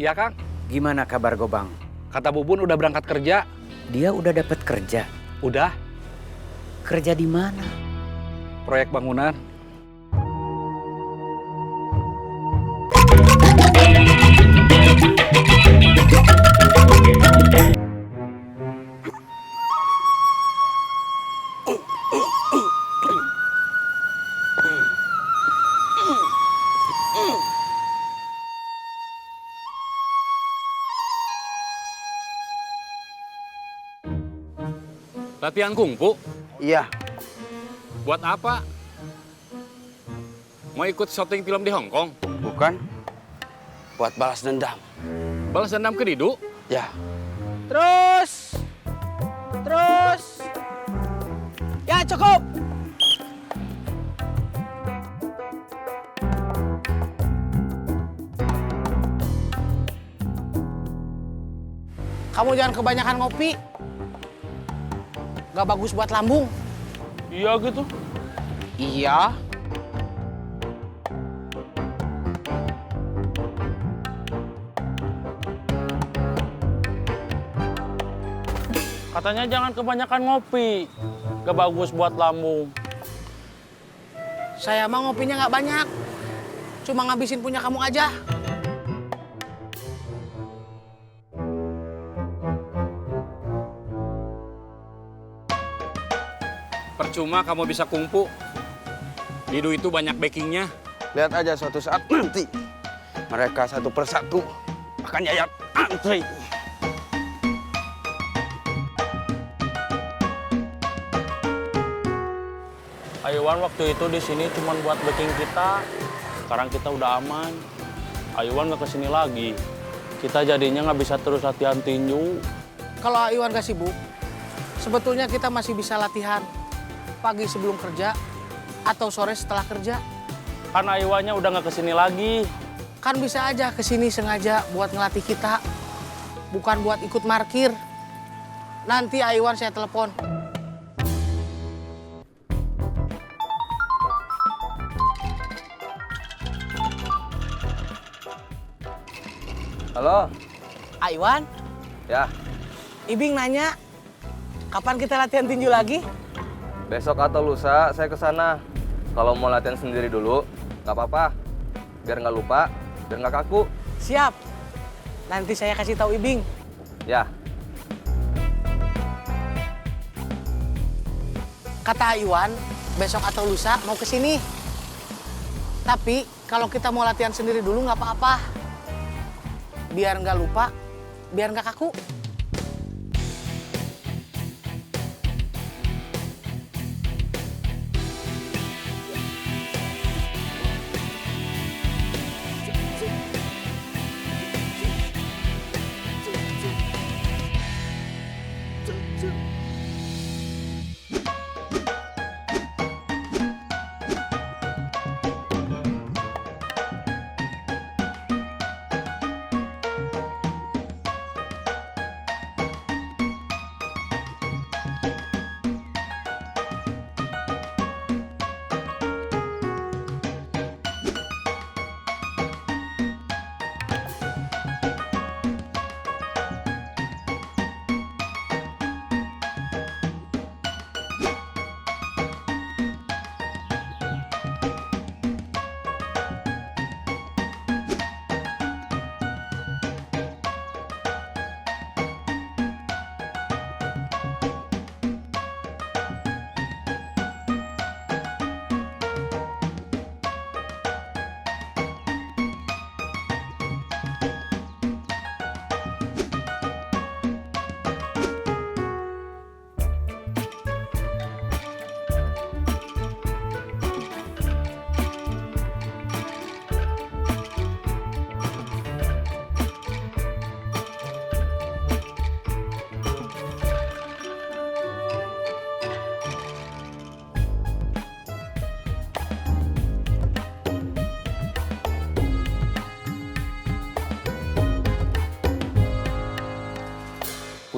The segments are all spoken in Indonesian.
Iya, Kang. Gimana kabar Gobang? Kata Bubun udah berangkat kerja. Dia udah dapat kerja. Udah, Kerja di mana? proyek bangunan. Latihan kungfu? Iya, Buat apa? Mau ikut syuting film di Hong Kong? bukan. Buat balas dendam. Balas dendam ke Didu? Ya. Terus. Ya cukup. Kamu jangan kebanyakan ngopi. Gak bagus buat lambung. Iya gitu. Iya. Katanya jangan kebanyakan ngopi. Gak bagus buat lambung. Saya mah ngopinya nggak banyak. Cuma ngabisin punya kamu aja. Percuma kamu bisa kungfu. Didu itu banyak backingnya. Lihat aja suatu saat nanti. Mereka satu persatu akan yayat antri. Ayuan waktu itu di sini cuma buat backing kita. Sekarang kita udah aman. Ayuan nggak kesini lagi. Kita jadinya nggak bisa terus latihan tinju. Kalau Iwan gak sibuk, sebetulnya kita masih bisa latihan pagi sebelum kerja atau sore setelah kerja. Kan Ayuannya udah nggak kesini lagi. Kan bisa aja kesini sengaja buat ngelatih kita, bukan buat ikut markir. Nanti Iwan saya telepon. Halo? Iwan, Ya, Ibing nanya, kapan kita latihan tinju lagi? Besok atau lusa saya ke sana. Kalau mau latihan sendiri dulu, nggak apa-apa. Biar nggak lupa, biar nggak kaku. Siap. Nanti saya kasih tahu Ibing. Ya, Kata Iwan, besok atau lusa mau ke sini. Tapi kalau kita mau latihan sendiri dulu nggak apa-apa. Biar nggak lupa, biar nggak kaku.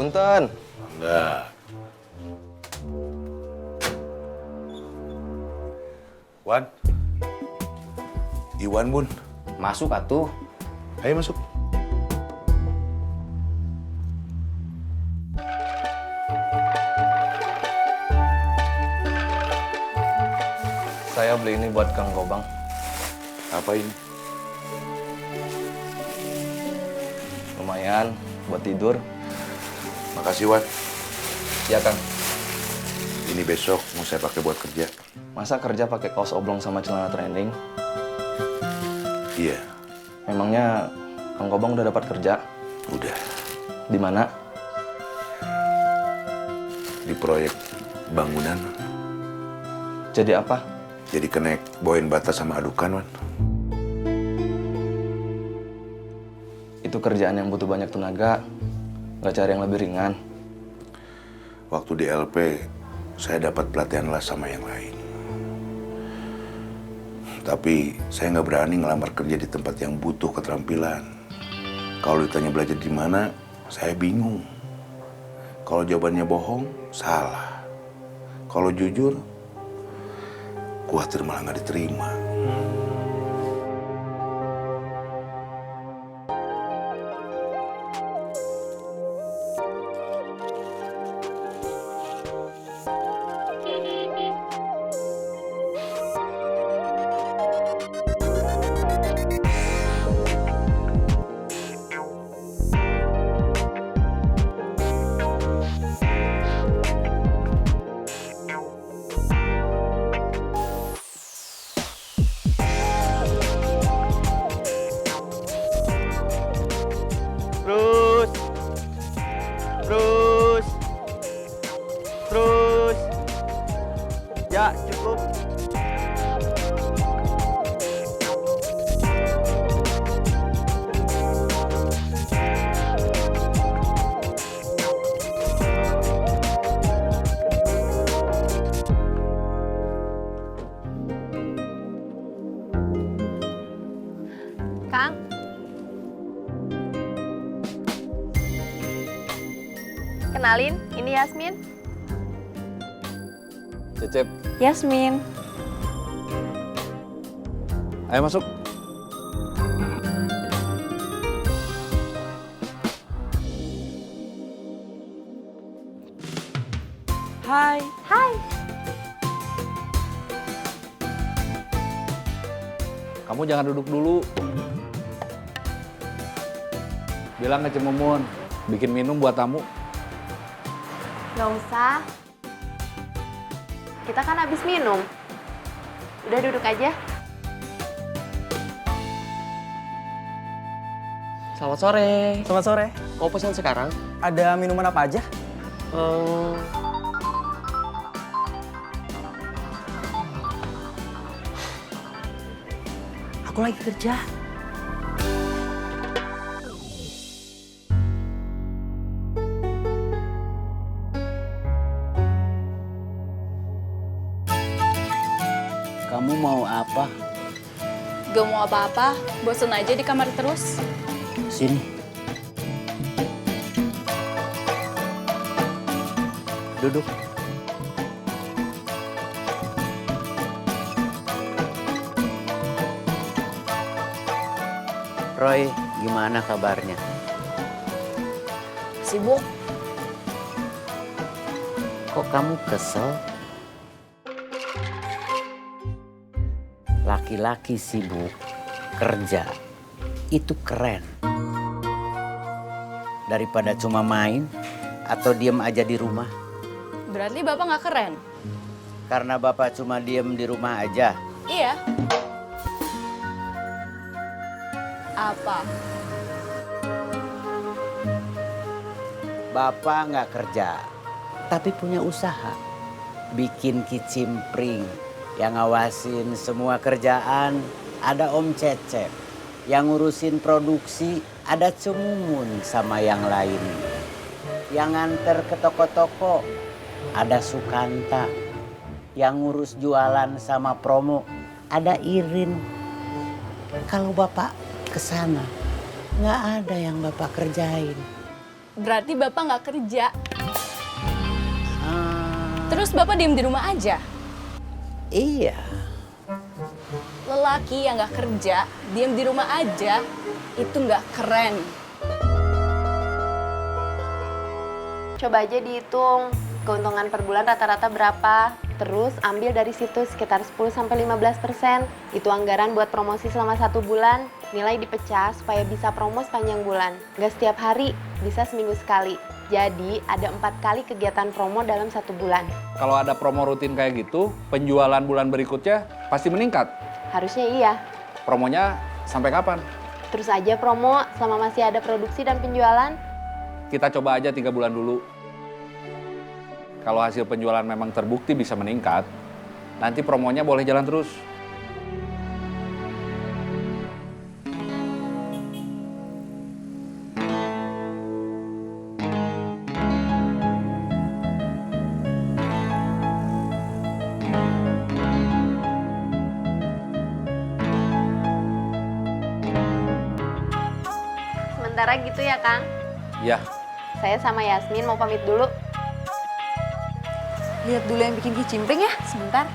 punten. Enggak. Wan. Iwan, Bun. Masuk atuh. Ayo masuk. Saya beli ini buat Kang Gobang. Apa ini? Lumayan buat tidur. Makasih, Wan. Ya, Kang. Ini besok mau saya pakai buat kerja. Masa kerja pakai kaos oblong sama celana training? Iya, Memangnya Kang Gobang udah dapat kerja? udah. Di mana? Di proyek bangunan. Jadi apa? Jadi connect bawain bata sama adukan, Wan. Itu kerjaan yang butuh banyak tenaga. Nggak cari yang lebih ringan. Waktu di LP, saya dapat pelatihan las sama yang lain. Tapi saya nggak berani ngelamar kerja di tempat yang butuh keterampilan. Kalau ditanya belajar di mana, saya bingung. Kalau jawabannya bohong, salah. Kalau jujur, khawatir malah nggak diterima. Terus. Ya, cukup. Kang. Kenalin, ini Yasmin. Cecep, Yasmin. ayo masuk. Hai. Hai. Kamu jangan duduk dulu. Bilang ke Cemumun, bikin minum buat tamu. Nggak usah. Kita kan habis minum. Udah duduk aja. Selamat sore. Selamat sore. Mau pesan sekarang? Ada minuman apa aja? Aku lagi kerja. Kamu mau apa? Gak mau apa-apa, bosen aja di kamar terus. Sini. Duduk. Roy, gimana kabarnya? Sibuk. Kok kamu kesel? Laki-laki sibuk kerja itu keren. Daripada cuma main atau diem aja di rumah. Berarti Bapak nggak keren? Karena Bapak cuma diem di rumah aja. Iya. Apa? Bapak nggak kerja, tapi punya usaha. Bikin kicimpring, yang ngawasin semua kerjaan ada Om Cecep. Yang ngurusin produksi ada Cemumun sama yang lain. Yang nganter ke toko-toko ada Sukanta. Yang ngurus jualan sama promo ada Irin. Kalau Bapak kesana, nggak ada yang Bapak kerjain. Berarti Bapak nggak kerja. Terus Bapak diem di rumah aja? Iya. Lelaki yang nggak kerja, diem di rumah aja, itu nggak keren. Coba aja dihitung keuntungan per bulan rata-rata berapa. Terus ambil dari situ sekitar 10-15%. Itu anggaran buat promosi selama 1 bulan. Nilai dipecah supaya bisa promo sepanjang bulan. Nggak setiap hari, bisa seminggu sekali. Jadi ada 4 kali kegiatan promo dalam 1 bulan. Kalau ada promo rutin kayak gitu, penjualan bulan berikutnya pasti meningkat. Harusnya iya. Promonya sampai kapan? Terus aja promo selama masih ada produksi dan penjualan. Kita coba aja 3 bulan dulu. Kalau hasil penjualan memang terbukti bisa meningkat, nanti promonya boleh jalan terus. Sementara gitu ya, Kang. Ya, Saya sama Yasmin mau pamit dulu. Lihat dulu yang bikin kicimpring ya, sebentar.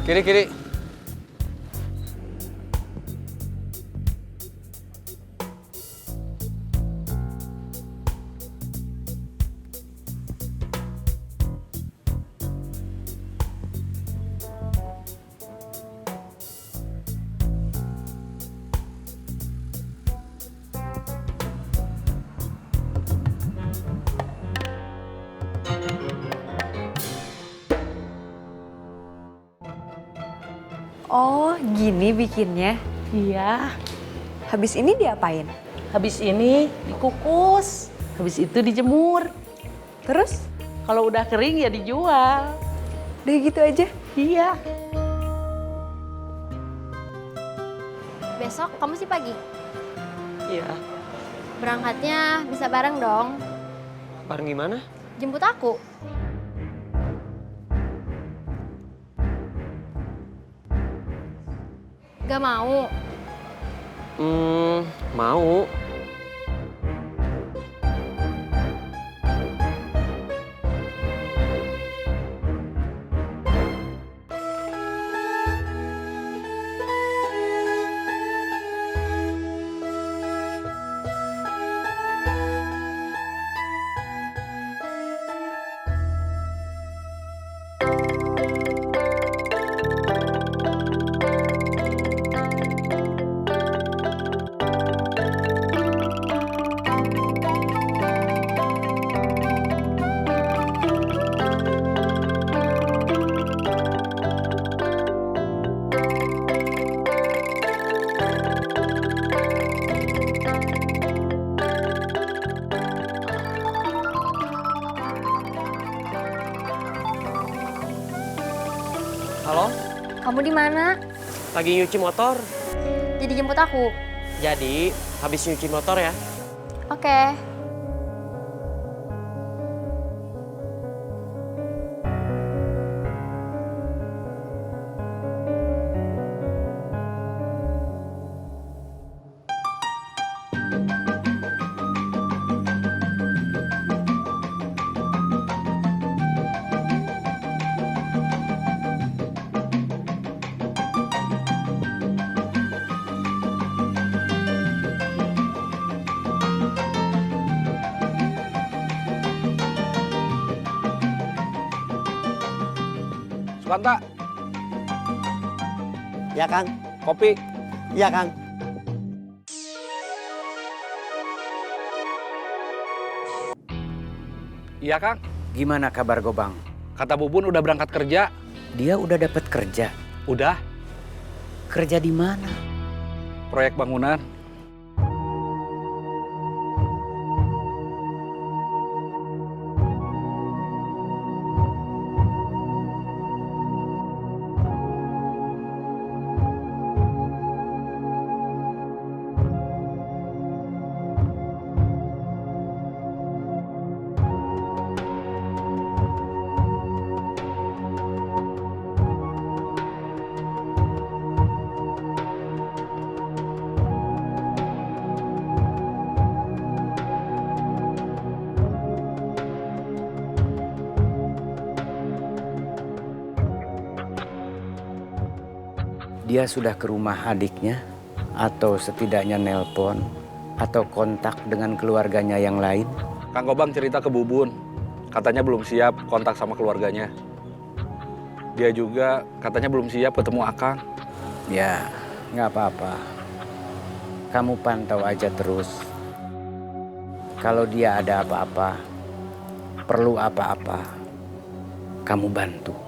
Kiri. Oh, gini bikinnya? Iya, Habis ini diapain? habis ini dikukus, habis itu dijemur. Terus? Kalau udah kering ya dijual. Udah gitu aja? Iya. Besok kamu sih pagi? Iya. Berangkatnya bisa bareng dong. Bareng gimana? Jemput aku. Gak mau. Mau. Halo, Kamu di mana? lagi nyuci motor. Jadi jemput aku. Jadi, habis nyuci motor ya. Oke. Sukanta, Ya, Kang. kopi. Ya, Kang. Iya, Kang. Gimana kabar Gobang? Kata Bubun udah berangkat kerja. Dia udah dapat kerja. Udah, Kerja di mana? proyek bangunan. dia sudah ke rumah adiknya atau setidaknya nelpon atau kontak dengan keluarganya yang lain? Kang Gobang cerita ke Bubun, katanya belum siap kontak sama keluarganya. Dia juga katanya belum siap ketemu Akang. Ya, nggak apa-apa. Kamu pantau aja terus. Kalau dia ada apa-apa, perlu apa-apa, kamu bantu.